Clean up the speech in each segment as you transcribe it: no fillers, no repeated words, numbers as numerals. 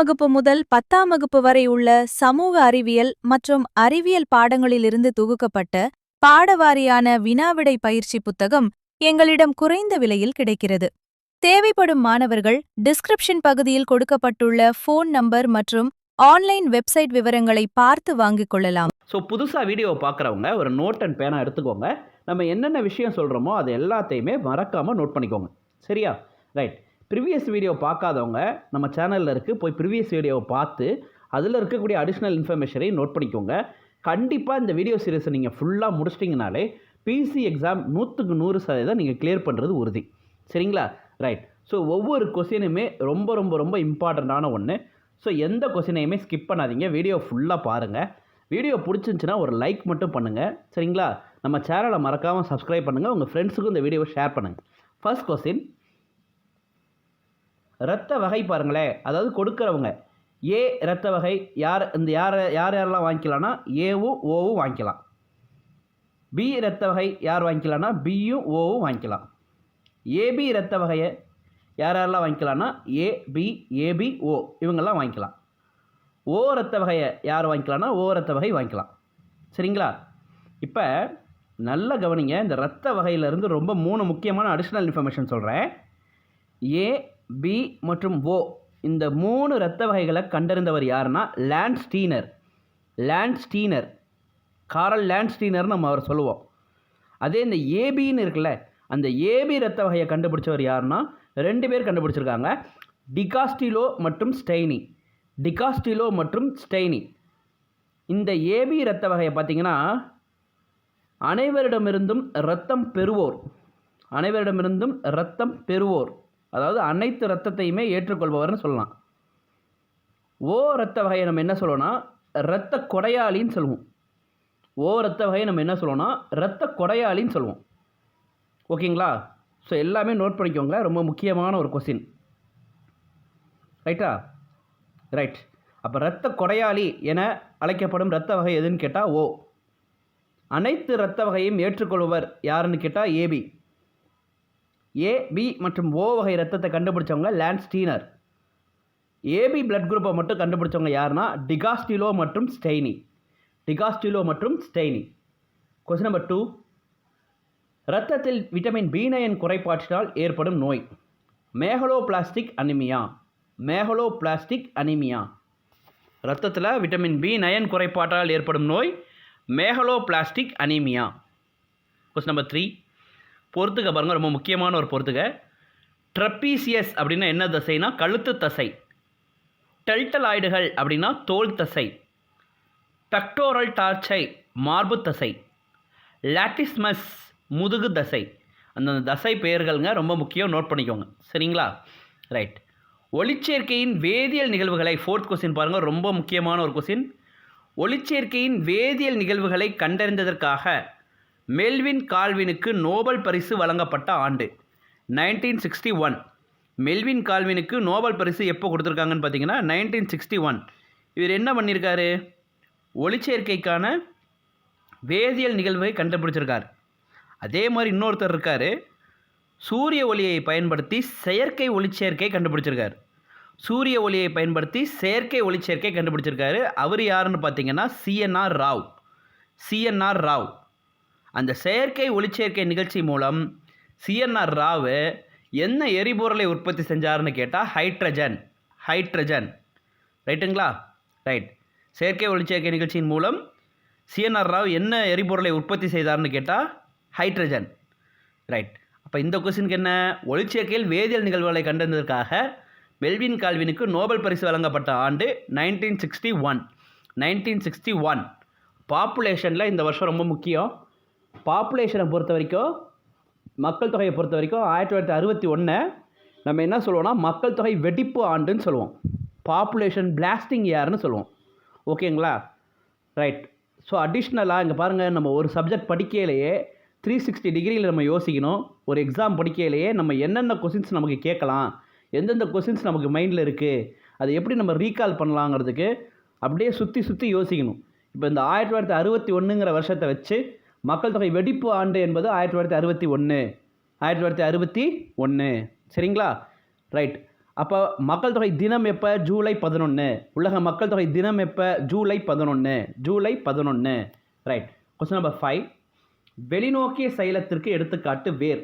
வகுப்பு முதல் 10ஆம் வகுப்பு வரை உள்ள சமூக அறிவியல் மற்றும் அறிவியல் பாடங்களிலிருந்து தொகுக்கப்பட்ட பாடவாரியான வினாவிடை பயிற்சி புத்தகம் எங்களிடம் குறைந்த விலையில் கிடைக்கிறது. தேவைப்படும் மாணவர்கள் டிஸ்கிரிப்ஷன் பகுதியில் கொடுக்கப்பட்டுள்ள ஃபோன் நம்பர் மற்றும் ஆன்லைன் வெப்சைட் விவரங்களை பார்த்து வாங்கிக் கொள்ளலாம். ஸோ புதுசாக வீடியோவை பார்க்குறவங்க ஒரு நோட் அண்ட் பேனா எடுத்துக்கோங்க. நம்ம என்னென்ன விஷயம் சொல்கிறோமோ அது எல்லாத்தையுமே மறக்காமல் நோட் பண்ணிக்கோங்க. சரியா? ரைட். ப்ரீவியஸ் வீடியோ பார்க்காதவங்க நம்ம சேனலில் இருக்குது, போய் ப்ரீவியஸ் வீடியோவை பார்த்து அதில் இருக்கக்கூடிய அடிஷ்னல் இன்ஃபர்மேஷனையும் நோட் பண்ணிக்கோங்க. கண்டிப்பாக இந்த வீடியோ சீரிஸை நீங்கள் ஃபுல்லாக முடிச்சிட்டிங்கனாலே பிசி எக்ஸாம் 100க்கு 100% நீங்கள் கிளியர் பண்ணுறது உறுதி. சரிங்களா? ரைட். ஸோ ஒவ்வொரு கொஸ்டினுமே ரொம்ப ரொம்ப ரொம்ப இம்பார்ட்டண்ட்டான ஒன்று. ஸோ எந்த கொஸ்டினையுமே ஸ்கிப் பண்ணாதீங்க, வீடியோ ஃபுல்லாக பாருங்கள். வீடியோ பிடிச்சிருந்துச்சின்னா ஒரு லைக் மட்டும் பண்ணுங்கள். சரிங்களா? நம்ம சேனலை மறக்காமல் சப்ஸ்கிரைப் பண்ணுங்கள், உங்கள் ஃப்ரெண்ட்ஸுக்கும் இந்த வீடியோவை ஷேர் பண்ணுங்கள். ஃபர்ஸ்ட் கொஸ்டின், இரத்த வகை பாருங்களேன். அதாவது கொடுக்குறவங்க ஏ இரத்த வகை யாரெல்லாம் வாங்கிக்கலாம்னா ஏவும் ஓவும் வாங்கிக்கலாம். பி இரத்த வகை யார் வாங்கிக்கலாம்னா பியும் ஓவும் வாங்கிக்கலாம். ஏபி இரத்த வகையை யாரெல்லாம் வாங்கிக்கலாம்னா ஏபி ஓ இவங்கெல்லாம் வாங்கிக்கலாம். ஓ இரத்த வகையை யார் வாங்கிக்கலாம்னா ஓ இரத்த வகை வாங்கிக்கலாம். சரிங்களா? இப்போ நல்ல கவனிங்க, இந்த இரத்த வகையிலேருந்து ரொம்ப 3 முக்கியமான அடிஷ்னல் இன்ஃபர்மேஷன் சொல்கிறேன். ஏ, பி மற்றும் ஓ இந்த 3 இரத்த வகைகளை கண்டறிந்தவர் யாருன்னா லேண்ட்ஸ்டீனர். காரல் லேண்ட்ஸ்டீனர்னு நம்ம அவர் சொல்லுவோம். அதே இந்த ஏபின்னு இருக்குல்ல, அந்த ஏபி இரத்த வகையை கண்டுபிடிச்சவர் யாருன்னா 2 பேர் கண்டுபிடிச்சிருக்காங்க, டிகாஸ்டிலோ மற்றும் ஸ்டெய்னி. இந்த ஏபி இரத்த வகையை பார்த்தீங்கன்னா அனைவரிடமிருந்தும் இரத்தம் பெறுவோர், அதாவது அனைத்து இரத்தத்தையுமே ஏற்றுக்கொள்பவர்னு சொல்லலாம். ஓ இரத்த வகையை நம்ம என்ன சொல்லுவோம்னா இரத்த கொடையாளின்னு சொல்லுவோம். ஓகேங்களா? ஸோ எல்லாமே நோட் பண்ணிக்கோங்க, ரொம்ப முக்கியமான ஒரு கொஸ்டின். ரைட்டா? ரைட். அப்போ இரத்த கொடையாளி என அழைக்கப்படும் இரத்த வகை எதுன்னு கேட்டால் ஓ. அனைத்து இரத்த வகையும் ஏற்றுக்கொள்பவர் யாருன்னு கேட்டால் ஏபி. ஏபி மற்றும் ஓ வகை இரத்தத்தை கண்டுபிடிச்சவங்க லேண்ட்ஸ்டீனர். ஏபி பிளட் குரூப்பை மட்டும் கண்டுபிடிச்சவங்க யாருன்னா டிகாஸ்டிலோ மற்றும் ஸ்டெய்னி. கொஸ்டின் நம்பர் 2, இரத்தத்தில் விட்டமின் B9 குறைபாட்டினால் ஏற்படும் நோய் மேகலோபிளாஸ்டிக் அனிமியா. இரத்தத்தில் விட்டமின் B9 குறைபாட்டால் ஏற்படும் நோய் மேகலோபிளாஸ்டிக் அனிமியா. கொஸ்டின் நம்பர் 3, பொறுத்துக்க பாருங்கள், ரொம்ப முக்கியமான ஒரு பொறுத்துக்க. ட்ரப்பீசியஸ் அப்படின்னா என்ன தசைனா கழுத்து தசை. டெல்டலாய்டுகள் அப்படின்னா தோல் தசை. பெக்டோரல் டார்ச்சை மார்பு தசை. லாட்டிஸ்மஸ் முதுகு தசை. அந்த தசை பெயர்கள்ங்க ரொம்ப முக்கியம், நோட் பண்ணிக்கோங்க. சரிங்களா? ரைட். ஒளிச்சேர்க்கையின் வேதியியல் நிகழ்வுகளை, 4th கொஸ்டின் பாருங்கள், ரொம்ப முக்கியமான ஒரு கொஸ்டின். ஒளிச்சேர்க்கையின் வேதியியல் நிகழ்வுகளை கண்டறிந்ததற்காக மெல்வின் கால்வினுக்கு நோபல் பரிசு வழங்கப்பட்ட ஆண்டு 1961. மெல்வின் கால்வினுக்கு நோபல் பரிசு எப்போ கொடுத்துருக்காங்கன்னு பார்த்தீங்கன்னா 1961. இவர் என்ன பண்ணியிருக்காரு? ஒளிச்சேர்க்கைக்கான வேதியியல் நிகழ்வை கண்டுபிடிச்சிருக்கார். அதே மாதிரி இன்னொருத்தர் இருக்கார், சூரிய ஒளியை பயன்படுத்தி செயற்கை ஒளிச்சேர்க்கை கண்டுபிடிச்சிருக்கார். அவர் யாருன்னு பார்த்தீங்கன்னா சிஎன்ஆர் ராவ். அந்த செயற்கை ஒளிச்சேர்க்கை நிகழ்ச்சி மூலம் சிஎன்ஆர் ராவ் என்ன எரிபொருளை உற்பத்தி செஞ்சாருன்னு கேட்டால் ஹைட்ரஜன். ரைட்டுங்களா? ரைட். செயற்கை ஒளிச்சேர்க்கை நிகழ்ச்சியின் மூலம் சிஎன்ஆர் ராவ் என்ன எரிபொருளை உற்பத்தி செய்தார்னு கேட்டால் ஹைட்ரஜன். ரைட். அப்போ இந்த கொஸ்டினுக்கு என்ன? ஒளிச்சேர்க்கையில் வேதியியல் நிகழ்வுகளை கண்டறிந்ததற்காக மெல்வின் கால்வினுக்கு நோபல் பரிசு வழங்கப்பட்ட ஆண்டு 1961. பாப்புலேஷனில் இந்த வருஷம் ரொம்ப முக்கியம். பாப்புலேஷனை பொறுத்த வரைக்கும், மக்கள் தொகையை பொறுத்த வரைக்கும் 1961 நம்ம என்ன சொல்லுவோம்னா மக்கள் தொகை வெடிப்பு ஆண்டுன்னு சொல்லுவோம். பாப்புலேஷன் பிளாஸ்டிங் இயர்னு சொல்லுவோம். ஓகேங்களா? ரைட். ஸோ அடிஷ்னலாக இங்கே பாருங்கள், நம்ம ஒரு சப்ஜெக்ட் படிக்கையிலேயே 360 டிகிரியில் நம்ம யோசிக்கணும். ஒரு எக்ஸாம் படிக்கையிலேயே நம்ம என்னென்ன கொஸ்டின்ஸ் நமக்கு கேட்கலாம், எந்தெந்த கொஸ்டின்ஸ் நமக்கு மைண்டில் இருக்குது, அதை எப்படி நம்ம ரீகால் பண்ணலாங்கிறதுக்கு அப்படியே சுற்றி யோசிக்கணும். இப்போ இந்த 1961ங்கிற வருஷத்தை வச்சு மக்கள் தொகை வெடிப்பு ஆண்டு என்பது 1961. சரிங்களா? ரைட். அப்போ மக்கள் தொகை தினம் எப்போ? ஜூலை 11. உலக மக்கள் தொகை தினம் எப்போ? July 11. July 11. Right. Question number 5. வெளிநோக்கிய சைலத்திற்கு எடுத்துக்காட்டு வேர்.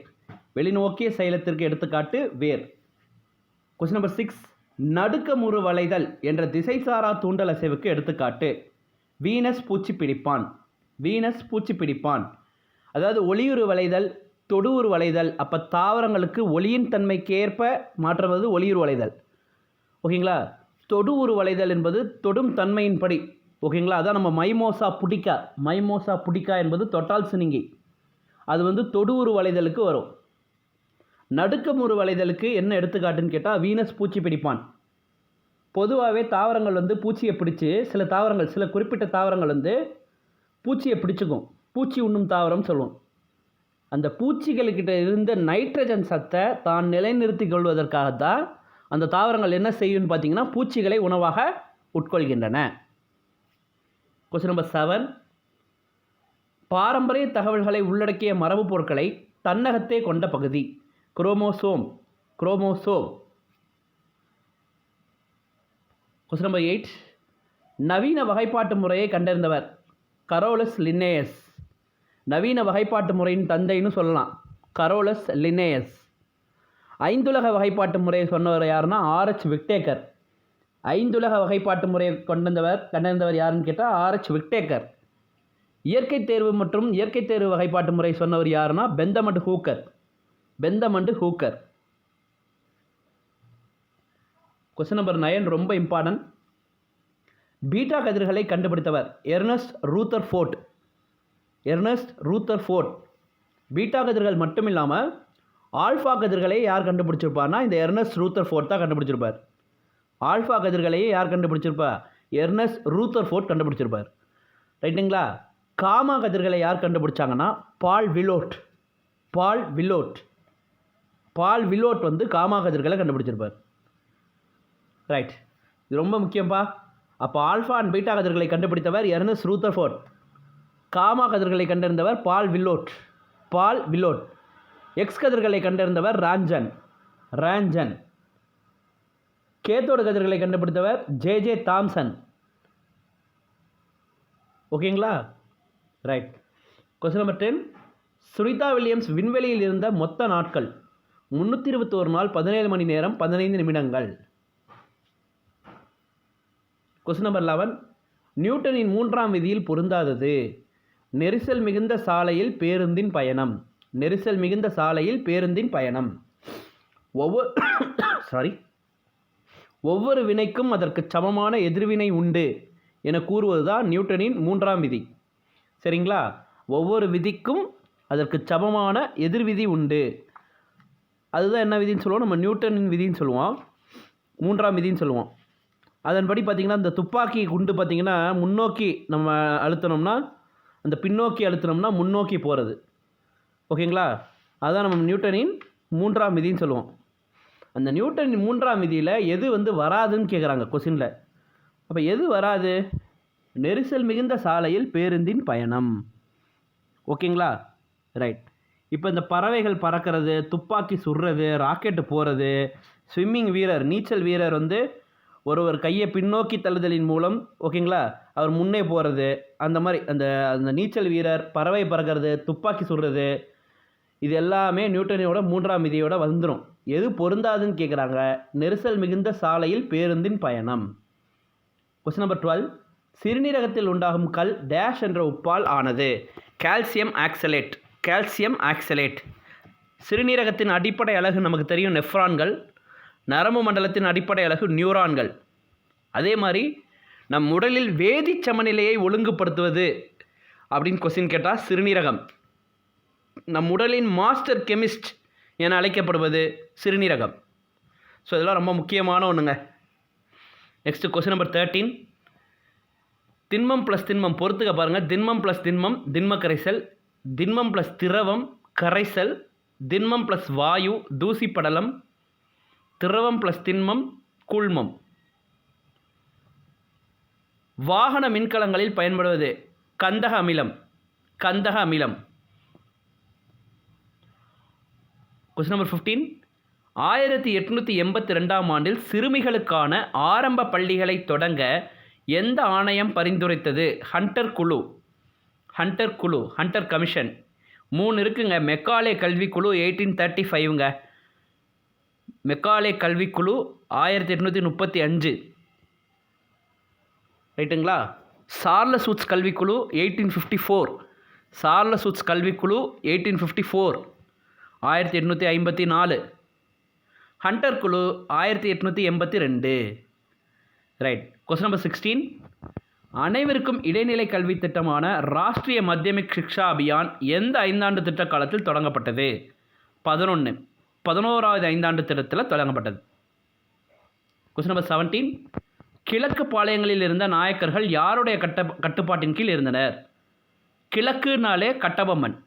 வெளிநோக்கிய சைலத்திற்கு எடுத்துக்காட்டு வேர். Question number 6. நடுக்கமுறு வளைதல் என்ற திசைசாரா தூண்டல் அசைவுக்கு எடுத்துக்காட்டு. வீனஸ் பூச்சி பிடிப்பான். வீனஸ் பூச்சி பிடிப்பான். அதாவது ஒளியுறு வளைதல், தொடுவுறு வளைதல். அப்போ தாவரங்களுக்கு ஒளியின் தன்மைக்கு ஏற்ப மாற்றுவது ஒளியுறு வளைதல். ஓகேங்களா? தொடுவுறு வளைதல் என்பது தொடும் தன்மையின்படி. ஓகேங்களா? அதான் நம்ம மைமோசா புடிக்கா. மைமோசா புடிக்கா என்பது தொட்டால் சினுங்கி. அது வந்து தொடுவுறு வளைதலுக்கு வரும். நடுக்கமுறு வளைதலுக்கு என்ன எடுத்துக்காட்டுன்னு கேட்டால் வீனஸ் பூச்சி பிடிப்பான். பொதுவாகவே தாவரங்கள் வந்து பூச்சியை பிடிச்சி, சில தாவரங்கள், சில குறிப்பிட்ட தாவரங்கள் வந்து பூச்சியை பிடிச்சிக்கும். பூச்சி உண்ணும் தாவரம் சொல்லுவோம். அந்த பூச்சிகள்கிட்ட இருந்த நைட்ரஜன் சத்தை தான் நிலைநிறுத்தி கொள்வதற்காகத்தான் அந்த தாவரங்கள் என்ன செய்யும்னு பார்த்தீங்கன்னா பூச்சிகளை உணவாக உட்கொள்கின்றன. Question number 7. பாரம்பரிய தகவல்களை உள்ளடக்கிய மரபு பொருட்களை தன்னகத்தே கொண்ட பகுதி. குரோமோசோம். குரோமோசோம். Question number 8. நவீன வகைப்பாட்டு முறையை கண்டறிந்தவர். Carolus Linnaeus. நவீன வகைப்பாட்டு முறையின் தந்தைன்னு சொல்லலாம். Carolus Linnaeus. ஐந்துலக வகைப்பாட்டு முறையை சொன்னவர் யாருன்னா ஆர்எச் விக்டேக்கர். ஐந்துலக வகைப்பாட்டு முறையை கண்டறிந்தவர் யாருன்னு கேட்டால் ஆர்எச் விக்டேக்கர். இயற்கை தேர்வு மற்றும் இயற்கை தேர்வு வகைப்பாட்டு முறை சொன்னவர் யாருன்னா பெந்தமண்ட் ஹூக்கர். பெந்தமண்ட் ஹூக்கர். கொஸ்டின் நம்பர் 9 ரொம்ப இம்பார்ட்டன்ட். பீட்டா கதிர்களை கண்டுபிடித்தவர் Ernest Rutherford. Ernest Rutherford. Beta கதிர்கள் மட்டும் இல்லாமல் ஆல்ஃபா கதிர்களை யார் கண்டுபிடிச்சிருப்பார்னா இந்த எர்னஸ்ட் ரூதர்ஃபோர்ட் தான் கண்டுபிடிச்சிருப்பார். ஆல்ஃபா கதிர்களையே யார் கண்டுபிடிச்சிருப்பா? Ernest Rutherford கண்டுபிடிச்சிருப்பார். ரைட்டுங்களா? காமா கதிர்களை யார் கண்டுபிடிச்சாங்கன்னா பால் விலோட். பால் விலோட். பால் விலோட் வந்து காமா கதிர்களை கண்டுபிடிச்சிருப்பார். ரைட். இது ரொம்ப முக்கியம்ப்பா. அப்போ ஆல்ஃபா அண்ட் பீட்டா கதிர்களை கண்டுபிடித்தவர் எர்னஸ்ட் ரூதர்ஃபோர்ட். காமா கதிர்களை கண்டறிந்தவர் பால் வில்லோட். பால் வில்லோட். எக்ஸ் கதிர்களை கண்டறிந்தவர் ராஞ்சன். ராஞ்சன். கேத்தோடு கதிர்களை கண்டுபிடித்தவர் ஜே தாம்சன். ஓகேங்களா? Right. Question number 10. Sunita Williams விண்வெளியில் இருந்த மொத்த நாட்கள் 321 நாள் 17 மணி நேரம் 15 நிமிடங்கள். Question number 11. நியூட்டனின் 3ஆம் விதியில் பொருந்தாதது. நெரிசல் மிகுந்த சாலையில் பேருந்தின் பயணம். நெரிசல் மிகுந்த சாலையில் பேருந்தின் பயணம். ஒவ்வொரு வினைக்கும் அதற்கு சமமான எதிர்வினை உண்டு என கூறுவதுதான் நியூட்டனின் 3ஆம் விதி. சரிங்களா? ஒவ்வொரு விதிக்கும் அதற்கு சமமான எதிர்விதி உண்டு. அதுதான் என்ன விதின்னு சொல்லுவோம்? நம்ம நியூட்டனின் விதின்னு சொல்லுவோம். 3ஆம் விதின்னு சொல்லுவோம். அதன்படி பார்த்திங்கன்னா இந்த துப்பாக்கி குண்டு பார்த்திங்கன்னா முன்னோக்கி நம்ம அழுத்தினோம்னா, அந்த பின்னோக்கி அழுத்தினோம்னா முன்னோக்கி போகிறது. ஓகேங்களா? அதுதான் நம்ம நியூட்டனின் 3ஆம் விதின்னு சொல்லுவோம். அந்த நியூட்டனின் 3ஆம் விதியில் எது வந்து வராதுன்னு கேட்குறாங்க கொஸ்டினில். அப்போ எது வராது? நெரிசல் மிகுந்த சாலையில் பேருந்தின் பயணம். ஓகேங்களா? ரைட். இப்போ இந்த பறவைகள் பறக்கிறது, துப்பாக்கி சுடுறது, ராக்கெட்டு போகிறது, ஸ்விம்மிங் வீரர், நீச்சல் வீரர் வந்து ஒருவர் கையை பின்னோக்கி தள்ளுதலின் மூலம், ஓகேங்களா, அவர் முன்னே போகிறது, அந்த மாதிரி அந்த நீச்சல் வீரர், பறவை பறக்கிறது, துப்பாக்கி சுடுறது, இது எல்லாமே நியூட்டனோட 3ஆம் விதியோட வந்துடும். எது பொருந்தாதுன்னு கேட்குறாங்க? நெரிசல் மிகுந்த சாலையில் பேருந்தின் பயணம். Question number 12. சிறுநீரகத்தில் உண்டாகும் கல் டேஷ் என்ற உப்பால் ஆனது. Calcium oxalate. Calcium oxalate. சிறுநீரகத்தின் அடிப்படை அலகு நமக்கு தெரியும் நெஃப்ரான்கள். நரம்பு மண்டலத்தின் அடிப்படை அலகு நியூரான்கள். அதே மாதிரி நம் உடலில் வேதி சமநிலையை ஒழுங்குபடுத்துவது அப்படின்னு கொஸ்டின் கேட்டால் சிறுநீரகம். நம் உடலின் மாஸ்டர் கெமிஸ்ட் என அழைக்கப்படுவது சிறுநீரகம். ஸோ இதெல்லாம் ரொம்ப முக்கியமான ஒன்றுங்க. Next question number 13. திண்மம் ப்ளஸ் திண்மம் பொறுத்துக்க பாருங்கள். திண்மம் ப்ளஸ் திண்மம் திண்ம கரைசல். திண்மம் ப்ளஸ் திரவம் கரைசல். திண்மம் ப்ளஸ் வாயு தூசி படலம். திரவம் ப்ளஸ் திண்மம் கூழ்மம். வாகன மின்கலங்களில் பயன்படுவது கந்தக அமிலம். கந்தக அமிலம். Question number 15. 1882ஆம் ஆண்டில் சிறுமிகளுக்கான ஆரம்ப பள்ளிகளை தொடங்க எந்த ஆணையம் பரிந்துரைத்தது? ஹண்டர் குழு, ஹண்டர் கமிஷன். 3 இருக்குங்க. மெக்காலே கல்விக்குழு 1835ங்க. மெக்காலே கல்விக்குழு 1835. ரைட்டுங்களா? சார்லஸ் வுட்ஸ் கல்விக்குழு 1854. சார்லஸ் வுட்ஸ் கல்விக்குழு 1854, 1854. ஹண்டர் குழு 1882. ரைட். Question number 16. அனைவருக்கும் இடைநிலை கல்வி திட்டமான ராஷ்ட்ரிய மத்தியமிக் சிக்ஷா அபியான் எந்த 5 ஆண்டு திட்ட காலத்தில் தொடங்கப்பட்டது? 11வது 5 ஆண்டு திட்டத்தில் தொடங்கப்பட்டது. Question number 17. கிழக்கு பாளையங்களில் இருந்த நாயக்கர்கள் யாருடைய கட்டுப்பாட்டின் கீழ் இருந்தனர்? கிழக்குனாலே கட்டபொம்மன்.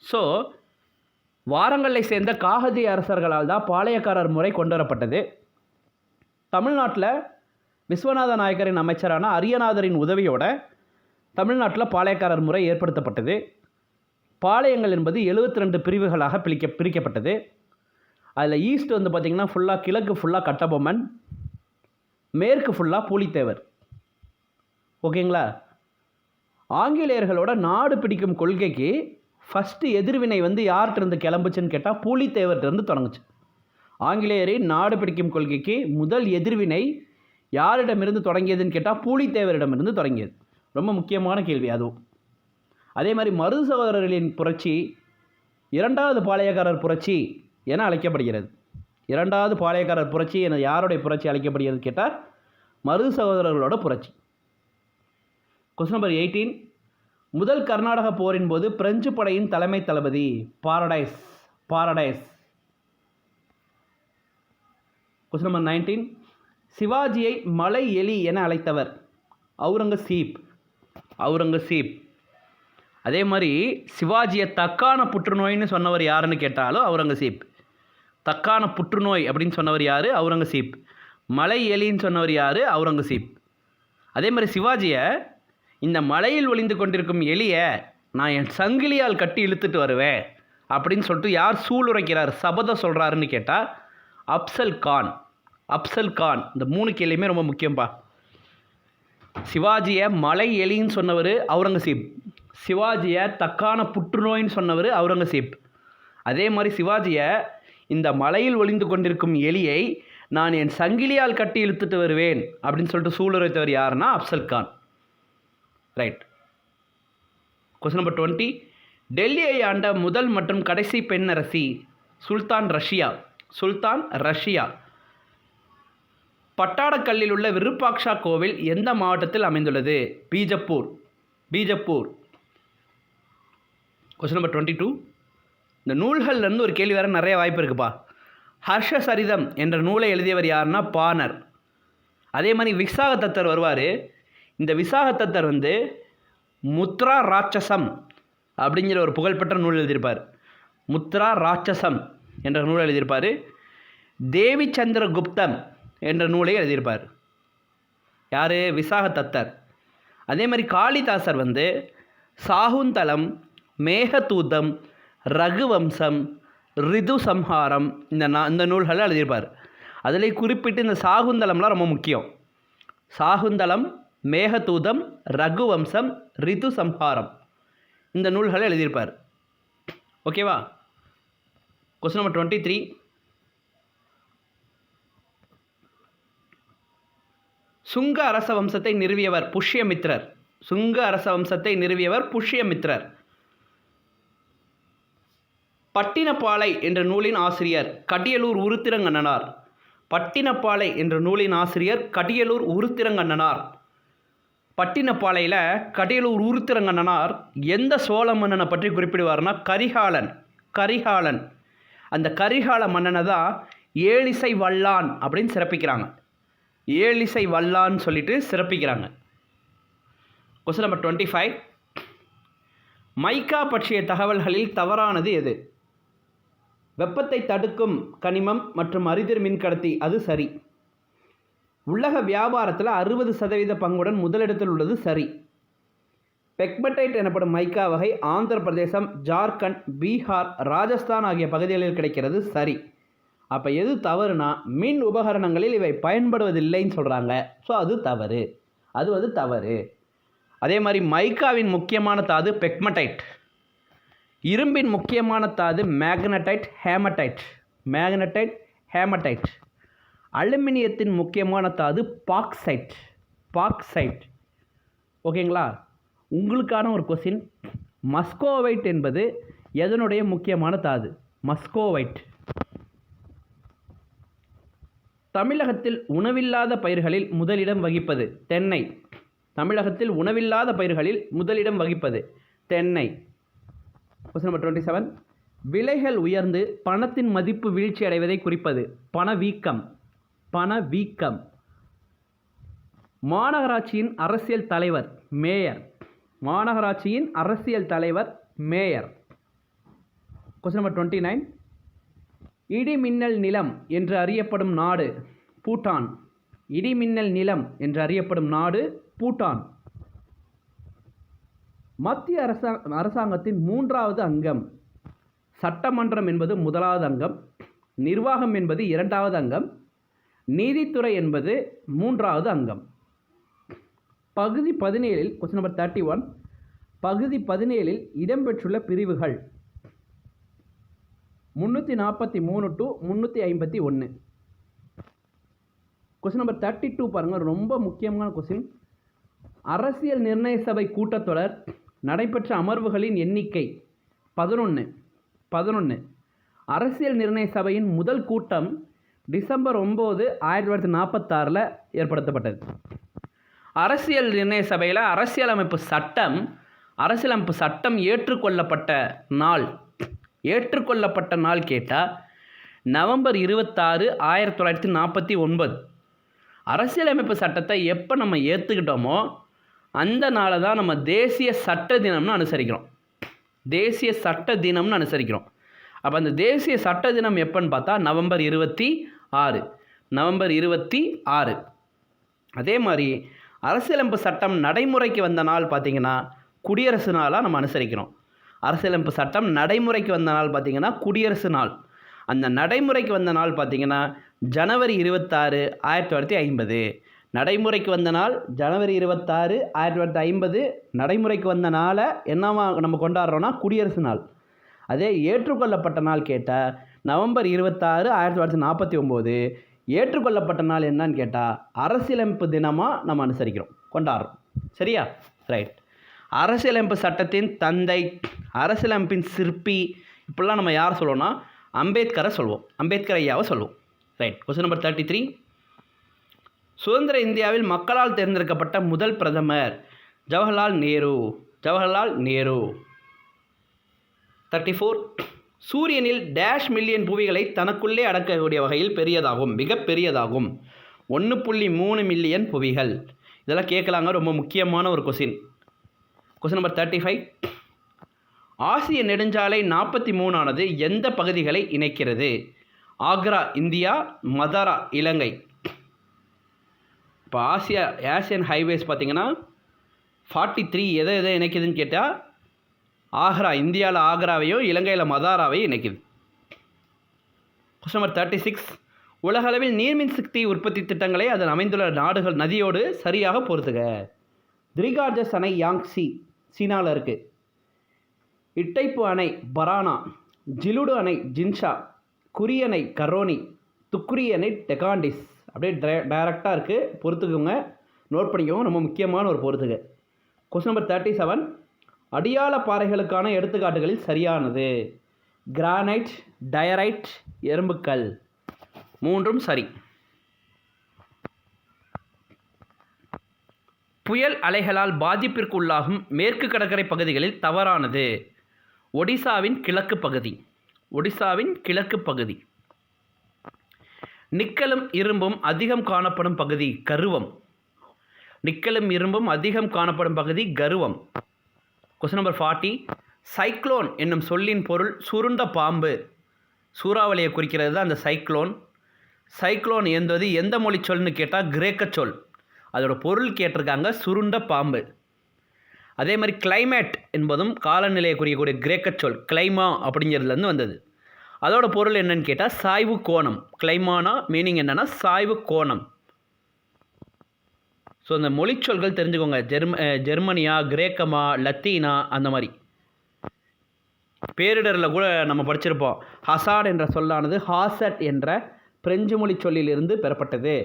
ஸோ வாரங்கலை சேர்ந்த காகதி அரசர்களால் தான் பாளையக்காரர் முறை கொண்டு வரப்பட்டது. தமிழ்நாட்டில் விஸ்வநாத நாயக்கரின் அமைச்சரான அரியநாதரின் உதவியோட தமிழ்நாட்டில் பாளையக்காரர் முறை ஏற்படுத்தப்பட்டது. பாளையங்கள் என்பது 72 பிரிவுகளாக பிரிக்கப்பட்டது. அதில் ஈஸ்ட் வந்து பார்த்திங்கன்னா ஃபுல்லாக, கிழக்கு ஃபுல்லாக கட்டபொம்மன், மேற்கு ஃபுல்லாக பூலித்தேவர். ஓகேங்களா? ஆங்கிலேயர்களோட நாடு பிடிக்கும் கொள்கைக்கு ஃபஸ்ட்டு எதிர்வினை வந்து யார்கிட்டருந்து கிளம்புச்சுன்னு கேட்டால் பூலித்தேவர்கிட்டருந்து தொடங்குச்சு. ஆங்கிலேயரின் நாடு பிடிக்கும் கொள்கைக்கு முதல் எதிர்வினை யாரிடமிருந்து தொடங்கியதுன்னு கேட்டால் பூலித்தேவரிடமிருந்து தொடங்கியது. ரொம்ப முக்கியமான கேள்வி அதுவும். அதே மாதிரி மருது சகோதரர்களின் புரட்சி 2வது பாளையக்காரர் புரட்சி என அழைக்கப்படுகிறது. 2வது பாளையக்காரர் புரட்சி என யாருடைய புரட்சி அழைக்கப்படுகிறது கேட்டால் மருது சகோதரர்களோட புரட்சி. Question number 18. முதல் கர்நாடக போரின் போது பிரெஞ்சு படையின் தலைமை தளபதி பாரடைஸ். Question number 19. சிவாஜியை மலை எலி என அழைத்தவர்? அவுரங்கசீப். அதே மாதிரி சிவாஜியை தக்கான புற்றுநோய்னு சொன்னவர் யாருன்னு கேட்டாலும் அவுரங்கசீப். தக்கான புற்றுநோய் அப்படின்னு சொன்னவர் யார்? அவுரங்கசீப். மலை எலின்னு சொன்னவர் யார்? அவுரங்கசீப். அதே மாதிரி சிவாஜியை இந்த மலையில் ஒளிந்து கொண்டிருக்கும் எலியை நான் என் சங்கிலியால் கட்டி இழுத்துட்டு வருவேன் அப்படின்னு சொல்லிட்டு யார் சூளுரைக்கிறார், சபதம் சொல்கிறாருன்னு கேட்டால் அப்சல் கான். இந்த 3 கேள்வியுமே ரொம்ப முக்கியம்பா. சிவாஜியை மலை எலின்னு சொன்னவர் அவுரங்கசீப். சிவாஜியை தக்கான புற்றுநோயின்னு சொன்னவர் அவுரங்கசீப். அதே மாதிரி சிவாஜியை இந்த மலையில் ஒளிந்து கொண்டிருக்கும் எலியை நான் என் சங்கிலியால் கட்டி இழுத்துட்டு வருவேன் அப்படின்னு சொல்லிட்டு சூளுரைத்தவர் யாருன்னா Afzal Khan. Right. Question number 20. டெல்லியை ஆண்ட முதல் மற்றும் கடைசி பெண் அரசி சுல்தான் ரஷ்யா. பட்டாடக்கல்லில் உள்ள விருப்பாக்ஷா கோவில் எந்த மாவட்டத்தில் அமைந்துள்ளது? பீஜப்பூர். Question number 22. இந்த நூல்கள்லேருந்து ஒரு கேள்வி வேறு நிறைய வாய்ப்பு இருக்குப்பா. ஹர்ஷசரிதம் என்ற நூலை எழுதியவர் யாருன்னா பாணர். அதே மாதிரி விசாகதத்தர் வருவார். இந்த விசாகதத்தர் வந்து முத்ரா ராட்சசம் அப்படிங்கிற ஒரு புகழ்பெற்ற நூல் எழுதியிருப்பார். முத்ரா ராட்சசம் என்ற நூலை எழுதியிருப்பார். தேவி சந்திரகுப்தம் என்ற நூலை எழுதியிருப்பார். யார்? விசாகதத்தர். அதே மாதிரி காளிதாசர் வந்து சாகுந்தலம், மேகதூதம், ரகுவம்சம், ரிது சம்ஹாரம் இந்த நூல்களை எழுதியிருப்பார். அதில் குறிப்பிட்டு இந்த சாகுந்தலம்லாம் ரொம்ப முக்கியம். சாகுந்தலம், மேகதூதம், ரகுவம்சம், ரிது சம்ஹாரம் இந்த நூல்களை எழுதியிருப்பார். ஓகேவா? Question number 23. சுங்க அரச வம்சத்தை நிறுவியவர் புஷ்யமித்ரர். பட்டினப்பாலை என்ற நூலின் ஆசிரியர் கடியலூர் உருத்திரங்கண்ணனார். பட்டினப்பாலையில் கடியலூர் உருத்திரங்கண்ணனார் எந்த சோழ மன்னனை பற்றி குறிப்பிடுவார்னா கரிகாலன். அந்த கரிகால மன்னனை தான் ஏழிசை வல்லான் அப்படின்னு சிறப்பிக்கிறாங்க. Question number 25. மைக்கா பற்றிய தகவல்களில் தவறானது எது? வெப்பத்தை தடுக்கும் கனிமம் மற்றும் அரிதிர் மின்கடத்தி, அது சரி. உலக வியாபாரத்தில் 60% பங்குடன் முதலிடத்தில் உள்ளது சரி. பெக்மடைட் எனப்படும் மைக்கா வகை ஆந்திர பிரதேசம், ஜார்க்கண்ட், பீகார், ராஜஸ்தான் ஆகிய பகுதிகளில் கிடைக்கிறது சரி. அப்போ எது தவறுனா மின் உபகரணங்களில் இவை பயன்படுவதில்லைன்னு சொல்கிறாங்க. ஸோ அது தவறு, அது தவறு. அதே மாதிரி மைக்காவின் முக்கியமான தாது பெக்மடைட், இரும்பின் முக்கியமான தாது மேக்னடைட் ஹேமடைட், அலுமினியத்தின் முக்கியமான தாது பாக்சைட். ஓகேங்களா? உங்களுக்கான ஒரு கொஸ்டின், மஸ்கோவைட் என்பது எதனுடைய முக்கியமான தாது? மஸ்கோவைட். தமிழகத்தில் உணவில்லாத பயிர்களில் முதலிடம் வகிப்பது தென்னை. தமிழகத்தில் உணவில்லாத பயிர்களில் முதலிடம் வகிப்பது தென்னை. Question number 27. விலைகள் உயர்ந்து பணத்தின் மதிப்பு வீழ்ச்சி அடைவதை குறிப்பது பணவீக்கம். மாநகராட்சியின் அரசியல் தலைவர் மேயர். Question number 29. இடிமின்னல் நிலம் என்று அறியப்படும் நாடு பூட்டான். மத்திய அரசாங்கத்தின் 3வது அங்கம். சட்டமன்றம் என்பது 1வது அங்கம், நிர்வாகம் என்பது 2வது அங்கம், நீதித்துறை என்பது 3வது அங்கம். பகுதி 17 கொஸ்டின் நம்பர் 31. பகுதி 17 இடம்பெற்றுள்ள பிரிவுகள் 343 to 351. கொஸ்டின் நம்பர் 32 பாருங்கள், ரொம்ப முக்கியமான கொஸ்டின். அரசியல் நிர்ணய சபை கூட்டத்தொடர் நடைபெற்ற அமர்வுகளின் எண்ணிக்கை 11. அரசியல் நிர்ணய சபையின் முதல் கூட்டம் டிசம்பர் 9, 1946 ஏற்படுத்தப்பட்டது. அரசியல் நிர்ணய சபையில் அரசியலமைப்பு சட்டம் ஏற்றுக்கொள்ளப்பட்ட நாள் கேட்டால் நவம்பர் 26, 1949. அரசியலமைப்பு சட்டத்தை எப்போ நம்ம ஏற்றுக்கிட்டோமோ அந்த நாளை தான் நம்ம தேசிய சட்ட தினம்னு அனுசரிக்கிறோம். அப்போ அந்த தேசிய சட்ட தினம் எப்போன்னு பார்த்தா நவம்பர் 26. அதே மாதிரி அரசியலமைப்பு சட்டம் நடைமுறைக்கு வந்த நாள் பார்த்திங்கன்னா குடியரசு நாளாக நம்ம அனுசரிக்கிறோம். அரசியலமைப்பு சட்டம் நடைமுறைக்கு வந்த நாள் பார்த்திங்கன்னா குடியரசு நாள். அந்த நடைமுறைக்கு வந்த நாள் பார்த்திங்கன்னா ஜனவரி 26, 1950. நடைமுறைக்கு வந்த நாள் ஜனவரி 26, 1950. நடைமுறைக்கு வந்த நாளை என்னவா நம்ம கொண்டாடுறோன்னா குடியரசு நாள். அதே ஏற்றுக்கொள்ளப்பட்ட நாள் கேட்டால் நவம்பர் 26, 1949. ஏற்றுக்கொள்ளப்பட்ட நாள் என்னன்னு கேட்டால் அரசியலமைப்பு தினமாக நம்ம அனுசரிக்கிறோம், கொண்டாடுறோம். சரியா? ரைட். அரசியலமைப்பு சட்டத்தின் தந்தை, அரசியலமைப்பின் சிற்பி, இப்படிலாம் நம்ம யார் சொல்லுவோம்னா அம்பேத்கர் ஐயாவை சொல்லுவோம். ரைட். Question number 33. சுதந்திர இந்தியாவில் மக்களால் தேர்ந்தெடுக்கப்பட்ட முதல் பிரதமர் ஜவஹர்லால் நேரு. 34. சூரியனில் டேஷ் மில்லியன் புவிகளை தனக்குள்ளே அடக்கக்கூடிய வகையில் மிகப்பெரியதாகும் 1.3 மில்லியன் புவிகள். இதெல்லாம் கேட்கலாங்க, ரொம்ப முக்கியமான ஒரு கொஸ்டின். Question number 35. ஆசிய நெடுஞ்சாலை 43 ஆனது எந்த பகுதிகளை இணைக்கிறது? ஆக்ரா இந்தியா, மதாரா இலங்கை. இப்போ ஆசியன் ஹைவேஸ் பார்த்திங்கன்னா 43 எதை இணைக்குதுன்னு கேட்டால் ஆக்ரா, இந்தியாவில் ஆக்ராவையும் இலங்கையில் மதாராவையும் இணைக்குது. Question number 36. உலகளவில் நீர்மின் சக்தி உற்பத்தி திட்டங்களை அதன் அமைந்துள்ள நாடுகள் நதியோடு சரியாக பொறுத்துக. திரிகார்ஜஸ் அணை யாங்சி சீனாவில் இருக்குது. இட்டைப்பு அணை பரானா, ஜிலுடு அணை ஜின்ஷா, குறி அணை கரோனி, துக்குரி அணை டெகாண்டிஸ். அப்படியே டைரெக்டாக இருக்குது, பொறுத்துக்கோங்க, நோட் பண்ணிக்கோங்க, ரொம்ப முக்கியமான ஒரு பொறுத்துக. Question number 37. அடியாள பாறைகளுக்கான எடுத்துக்காட்டுகளில் சரியானது கிரானைட், டயரைட், எறும்புக்கல். 3ம் சரி. புயல் அலைகளால் பாதிப்பிற்கு உள்ளாகும் மேற்கு கடற்கரை பகுதிகளில் தவறானது ஒடிசாவின் கிழக்கு பகுதி. நிக்கலும் இரும்பும் அதிகம் காணப்படும் பகுதி கருவம். Question number 40. சைக்ளோன் என்னும் சொல்லின் பொருள் சுருண்ட பாம்பு. சூறாவளியை குறிக்கிறது தான் அந்த சைக்ளோன் என்பது எந்த மொழி சொல்னு கேட்டால் கிரேக்க சொல். அதோட பொருள் கேட்டிருக்காங்க, சுருண்ட பாம்பு. அதே மாதிரி கிளைமேட் என்பதும் காலநிலையை குறிக்கக்கூடிய கிரேக்க சொல் கிளைமா அப்படிங்கிறதுலேருந்து வந்தது. அதோட பொருள் என்னன்னு கேட்டால் சாய்வு கோணம். கிளைமானா மீனிங் என்னென்னா சாய்வு கோணம். ஸோ இந்த மொழிச்சொல்கள் தெரிஞ்சுக்கோங்க. ஜெர்மனியா, கிரேக்கமா, லத்தீனா, அந்த மாதிரி. பேரிடரில் கூட நம்ம படிச்சிருப்போம். ஹசாட் என்ற சொல்லானது ஹாசட் என்ற பிரெஞ்சு மொழி சொல்லிலிருந்து பெறப்பட்டது.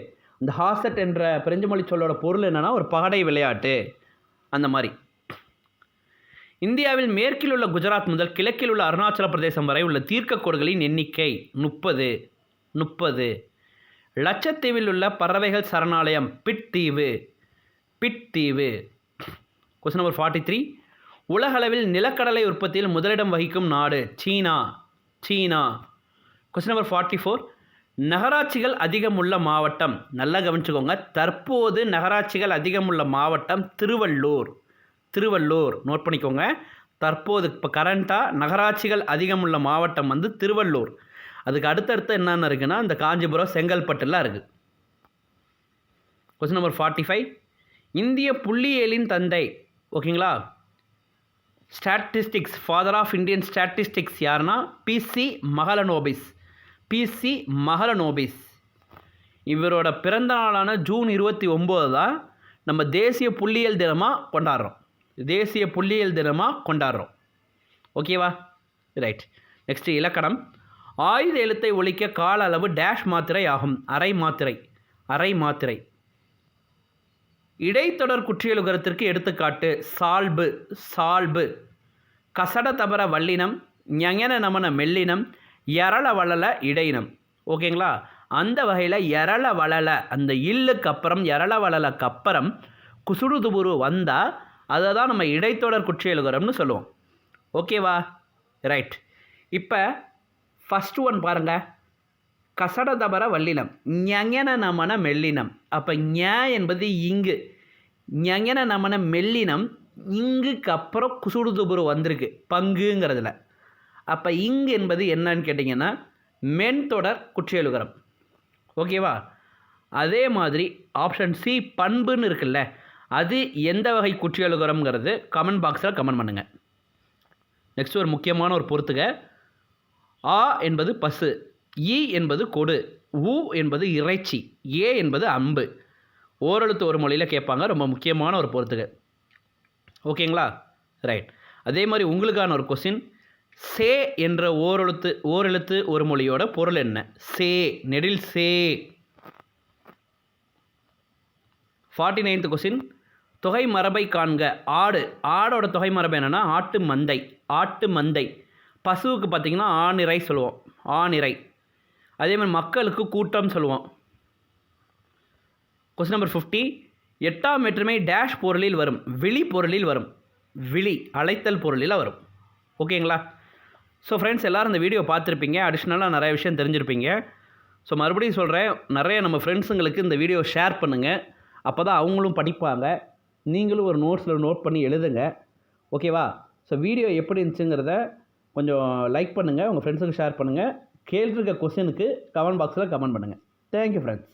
இந்த ஹாசட் என்ற பிரெஞ்சு மொழி சொல்லோட பொருள் என்னென்னா ஒரு பகடை விளையாட்டு, அந்த மாதிரி. இந்தியாவில் மேற்கில் உள்ள குஜராத் முதல் கிழக்கில் உள்ள அருணாச்சல பிரதேசம் வரை உள்ள தீர்க்கக்கோடுகளின் எண்ணிக்கை 30. லட்சத்தீவில் உள்ள பறவைகள் சரணாலயம் பிட் தீவு. Question number 43. உலகளவில் நிலக்கடலை உற்பத்தியில் முதலிடம் வகிக்கும் நாடு சீனா. Question number 44. நகராட்சிகள் அதிகமுள்ள மாவட்டம். நல்லா கவனிச்சுக்கோங்க. தற்போது நகராட்சிகள் அதிகமுள்ள மாவட்டம் திருவள்ளூர். நோட் பண்ணிக்கோங்க. தற்போது இப்போ கரண்ட்டாக நகராட்சிகள் அதிகமுள்ள மாவட்டம் வந்து திருவள்ளூர். அதுக்கு அடுத்தடுத்து என்னென்ன இருக்குன்னா இந்த காஞ்சிபுரம், செங்கல்பட்டுலாம் இருக்குது. Question number 45. இந்திய புள்ளியியலின் தந்தை, ஓகேங்களா, statistics, father of Indian statistics யாருன்னா பிசி மஹலனோபிஸ். இவரோட பிறந்த நாளான ஜூன் 29 தான் நம்ம தேசிய புள்ளியியல் தினமாக கொண்டாடுறோம். ஓகேவா? ரைட். நெக்ஸ்ட் இலக்கணம். ஆயுத எழுத்தை ஒழிக்க கால அளவு டேஷ் மாத்திரை ஆகும். அரை மாத்திரை. இடைத்தொடர் குற்றியலுகரத்திற்கு எடுத்துக்காட்டு சால்பு. கசட தபர வல்லினம், ஞஞன நமன மெல்லினம், எரள வளல இடையினம். ஓகேங்களா? அந்த வகையில் எரள வளல, அந்த இல்லுக்கு அப்புறம் எரள வளலக்கு அப்புறம் குசுடு துபுரு வந்தால் அதை தான் நம்ம இடைத்தொடர் குற்றியலுகரம்னு சொல்லுவோம். ஓகேவா? ரைட். இப்போ ஃபஸ்ட்டு ஒன் பாருங்கள். கசட தபர வல்லினம், ஞஞன நமன மெல்லினம். அப்போ ஞ என்பது இங்கு, ஞஞன நமன மெல்லினம் இங்குக்கு அப்புறம் குசுடு துபுரு வந்திருக்கு பங்குங்கிறதுல. அப்போ இங்கு என்பது என்னன்னு கேட்டிங்கன்னா மென்தொடர் குற்றியலுகரம். ஓகேவா? அதே மாதிரி ஆப்ஷன் சி பண்புன்னு இருக்குல்ல, அது எந்த வகை குற்றியலுகரம்ங்கிறது கமெண்ட் பாக்ஸில் கமெண்ட் பண்ணுங்கள். நெக்ஸ்ட் ஒரு முக்கியமான ஒரு பொறுத்துக. ஆ என்பது பசு, இ என்பது கொடு, உ என்பது இறைச்சி, ஏ என்பது அம்பு. ஓரெழுத்து ஒரு மொழியில் கேட்பாங்க. ரொம்ப முக்கியமான ஒரு பொறுத்துக. ஓகேங்களா? ரைட். அதே மாதிரி உங்களுக்கான ஒரு கொஸ்டின். சே என்ற ஓரெழுத்து ஒரு மொழியோட பொருள் என்ன? நெடில் சே. 49th question. தொகை மரபை காண்க. ஆடோட தொகை மரபு என்னென்னா ஆட்டு மந்தை. பசுவுக்கு பார்த்திங்கன்னா ஆணிரை சொல்லுவோம், ஆணிரை. அதே மாதிரி மக்களுக்கு கூட்டம் சொல்லுவோம். Question number 50. 8ஆம் வேற்றுமை டேஷ் பொருளில் வரும். விழி பொருளில் வரும். அழைத்தல் பொருளில் வரும். ஓகேங்களா? ஸோ ஃப்ரெண்ட்ஸ், எல்லோரும் இந்த வீடியோ பார்த்துருப்பீங்க. அடிஷ்னலாக நிறைய விஷயம் தெரிஞ்சிருப்பீங்க. ஸோ மறுபடியும் சொல்கிறேன், நிறைய நம்ம ஃப்ரெண்ட்ஸுங்களுக்கு இந்த வீடியோ ஷேர் பண்ணுங்கள். அப்போ தான் அவங்களும் படிப்பாங்க. நீங்களும் ஒரு நோட் பண்ணி எழுதுங்க. ஓகேவா? ஸோ வீடியோ எப்படி இருந்துச்சுங்கிறத கொஞ்சம் லைக் பண்ணுங்கள், உங்கள் ஃப்ரெண்ட்ஸுக்கு ஷேர் பண்ணுங்கள். கேட்டிருக்க கொஸ்டினுக்கு கமெண்ட் பாக்ஸில் கமெண்ட் பண்ணுங்கள். Thank you friends.